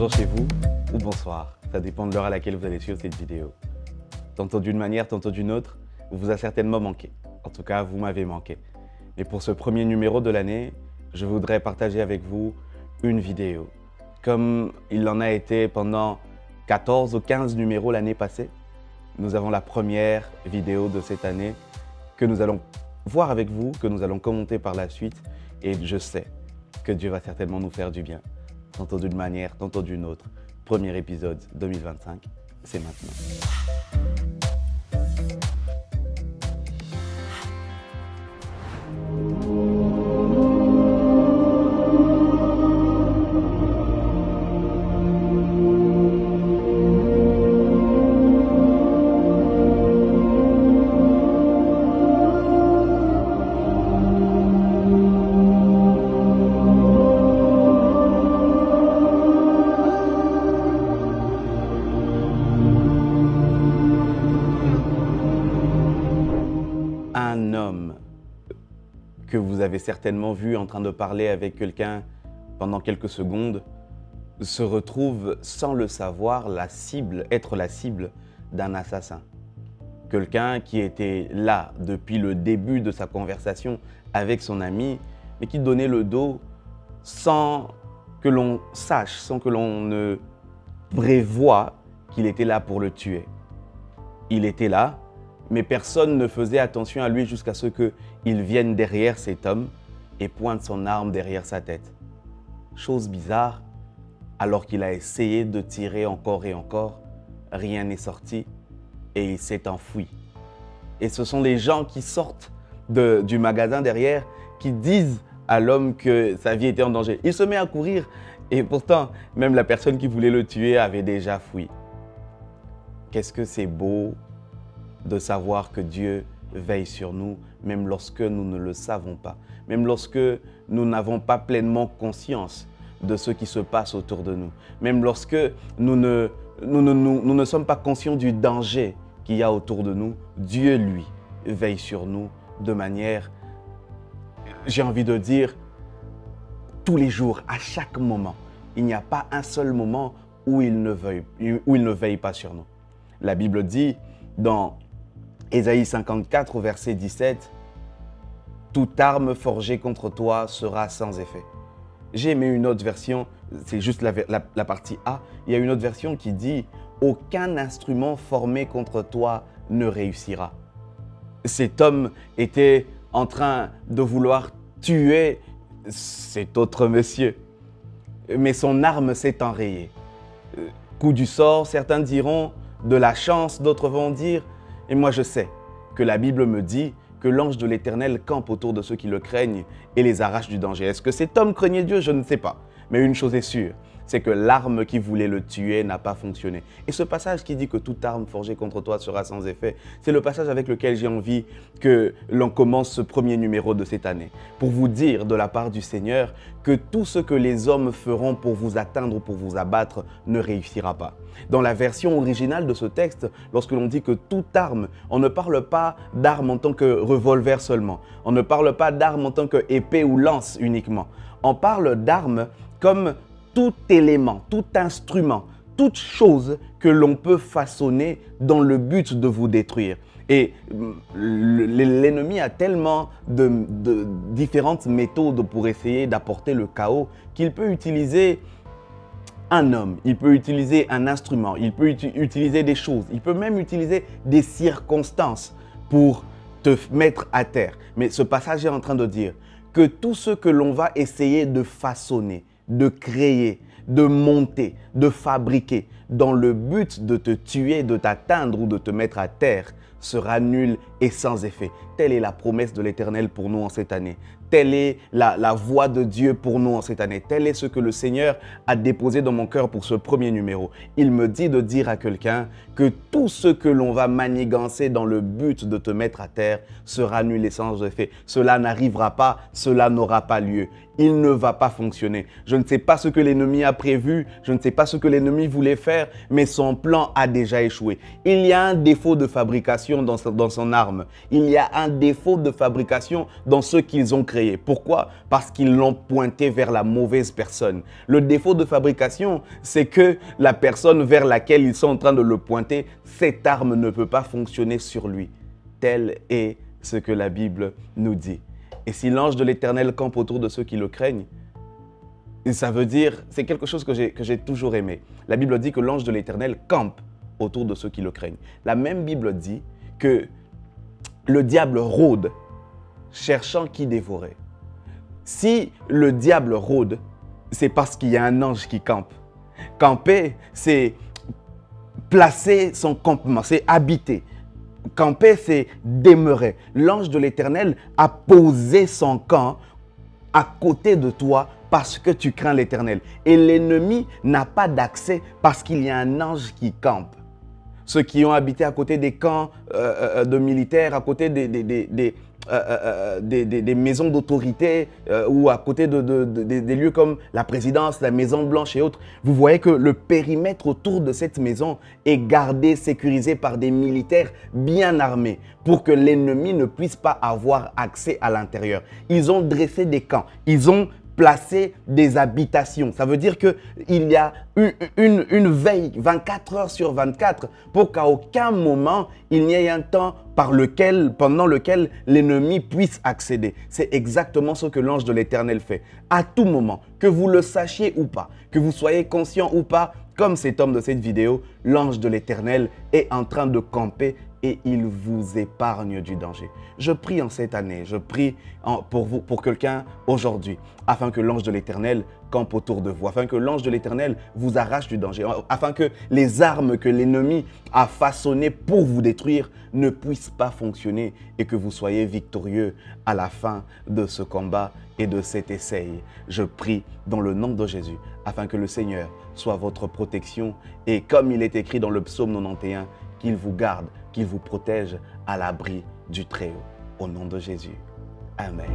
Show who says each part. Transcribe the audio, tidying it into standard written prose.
Speaker 1: bonjour chez vous ou bonsoir. Ça dépend de l'heure à laquelle vous allez suivre cette vidéo. Tantôt d'une manière, tantôt d'une autre, vous a certainement manqué. En tout cas, vous m'avez manqué. Mais pour ce premier numéro de l'année, je voudrais partager avec vous une vidéo. Comme il en a été pendant 14 ou 15 numéros l'année passée, nous avons la première vidéo de cette année que nous allons voir avec vous, que nous allons commenter par la suite. Et je sais que Dieu va certainement nous faire du bien. Tantôt d'une manière, tantôt d'une autre. Premier épisode 2025, c'est maintenant. Un homme que vous avez certainement vu en train de parler avec quelqu'un pendant quelques secondes se retrouve sans le savoir être la cible d'un assassin. Quelqu'un qui était là depuis le début de sa conversation avec son ami, mais qui donnait le dos sans que l'on sache, sans que l'on ne prévoie qu'il était là pour le tuer. Il était là, mais personne ne faisait attention à lui jusqu'à ce qu'il vienne derrière cet homme et pointe son arme derrière sa tête. Chose bizarre, alors qu'il a essayé de tirer encore et encore, rien n'est sorti et il s'est enfui. Et ce sont les gens qui sortent du magasin derrière qui disent à l'homme que sa vie était en danger. Il se met à courir et pourtant, même la personne qui voulait le tuer avait déjà fui. Qu'est-ce que c'est beau de savoir que Dieu veille sur nous, même lorsque nous ne le savons pas, même lorsque nous n'avons pas pleinement conscience de ce qui se passe autour de nous, même lorsque nous ne sommes pas conscients du danger qu'il y a autour de nous. Dieu, lui, veille sur nous de manière, j'ai envie de dire, tous les jours, à chaque moment. Il n'y a pas un seul moment où il ne veille pas sur nous. La Bible dit dans Ésaïe 54, verset 17, « Toute arme forgée contre toi sera sans effet. » J'ai aimé une autre version, c'est juste la partie A. Il y a une autre version qui dit « Aucun instrument formé contre toi ne réussira. » Cet homme était en train de vouloir tuer cet autre monsieur, mais son arme s'est enrayée. Coup du sort, certains diront de la chance, d'autres vont dire. Et moi, je sais que la Bible me dit que l'ange de l'Éternel campe autour de ceux qui le craignent et les arrache du danger. Est-ce que cet homme craignait Dieu? Je ne sais pas. Mais une chose est sûre, c'est que l'arme qui voulait le tuer n'a pas fonctionné. Et ce passage qui dit que toute arme forgée contre toi sera sans effet, c'est le passage avec lequel j'ai envie que l'on commence ce premier numéro de cette année. Pour vous dire de la part du Seigneur que tout ce que les hommes feront pour vous atteindre ou pour vous abattre ne réussira pas. Dans la version originale de ce texte, lorsque l'on dit que toute arme, on ne parle pas d'arme en tant que revolver seulement. On ne parle pas d'arme en tant que épée ou lance uniquement. On parle d'arme comme tout élément, tout instrument, toute chose que l'on peut façonner dans le but de vous détruire. Et l'ennemi a tellement de différentes méthodes pour essayer d'apporter le chaos qu'il peut utiliser un homme, il peut utiliser un instrument, il peut utiliser des choses, il peut même utiliser des circonstances pour te mettre à terre. Mais ce passage est en train de dire que tout ce que l'on va essayer de façonner, de créer, de monter, de fabriquer dans le but de te tuer, de t'atteindre ou de te mettre à terre sera nul et sans effet. Telle est la promesse de l'Éternel pour nous en cette année. Telle est la voix de Dieu pour nous en cette année. Tel est ce que le Seigneur a déposé dans mon cœur pour ce premier numéro. Il me dit de dire à quelqu'un que tout ce que l'on va manigancer dans le but de te mettre à terre sera nul et sans effet. Cela n'arrivera pas, cela n'aura pas lieu. Il ne va pas fonctionner. Je ne sais pas ce que l'ennemi a prévu, je ne sais pas ce que l'ennemi voulait faire, mais son plan a déjà échoué. Il y a un défaut de fabrication dans son arme. arme. Il y a un défaut de fabrication dans ceux qu'ils ont créés. Pourquoi? Parce qu'ils l'ont pointé vers la mauvaise personne. Le défaut de fabrication, c'est que la personne vers laquelle ils sont en train de le pointer, cette arme ne peut pas fonctionner sur lui. Tel est ce que la Bible nous dit. Et si l'ange de l'Éternel campe autour de ceux qui le craignent, ça veut dire, c'est quelque chose que j'ai toujours aimé. La Bible dit que l'ange de l'Éternel campe autour de ceux qui le craignent. La même Bible dit que le diable rôde, cherchant qui dévorer. Si le diable rôde, c'est parce qu'il y a un ange qui campe. Camper, c'est placer son campement, c'est habiter. Camper, c'est demeurer. L'ange de l'Éternel a posé son camp à côté de toi parce que tu crains l'Éternel. Et l'ennemi n'a pas d'accès parce qu'il y a un ange qui campe. Ceux qui ont habité à côté des camps de militaires, à côté des maisons d'autorité ou à côté des lieux comme la présidence, la Maison Blanche et autres, vous voyez que le périmètre autour de cette maison est gardé, sécurisé par des militaires bien armés pour que l'ennemi ne puisse pas avoir accès à l'intérieur. Ils ont dressé des camps, ils ont placé des habitations. Ça veut dire qu'il y a une veille 24 heures sur 24 pour qu'à aucun moment il n'y ait un temps pendant lequel l'ennemi puisse accéder. C'est exactement ce que l'ange de l'Éternel fait. À tout moment, que vous le sachiez ou pas, que vous soyez conscient ou pas, comme cet homme de cette vidéo, l'ange de l'Éternel est en train de camper et il vous épargne du danger. Je prie en cette année, je prie pour vous, pour quelqu'un aujourd'hui, afin que l'ange de l'Éternel campe autour de vous, afin que l'ange de l'Éternel vous arrache du danger, afin que les armes que l'ennemi a façonnées pour vous détruire ne puissent pas fonctionner et que vous soyez victorieux à la fin de ce combat et de cet essai. Je prie dans le nom de Jésus, afin que le Seigneur soit votre protection et comme il est écrit dans le psaume 91, qu'il vous garde, qu'il vous protège à l'abri du Très-Haut. Au nom de Jésus. Amen.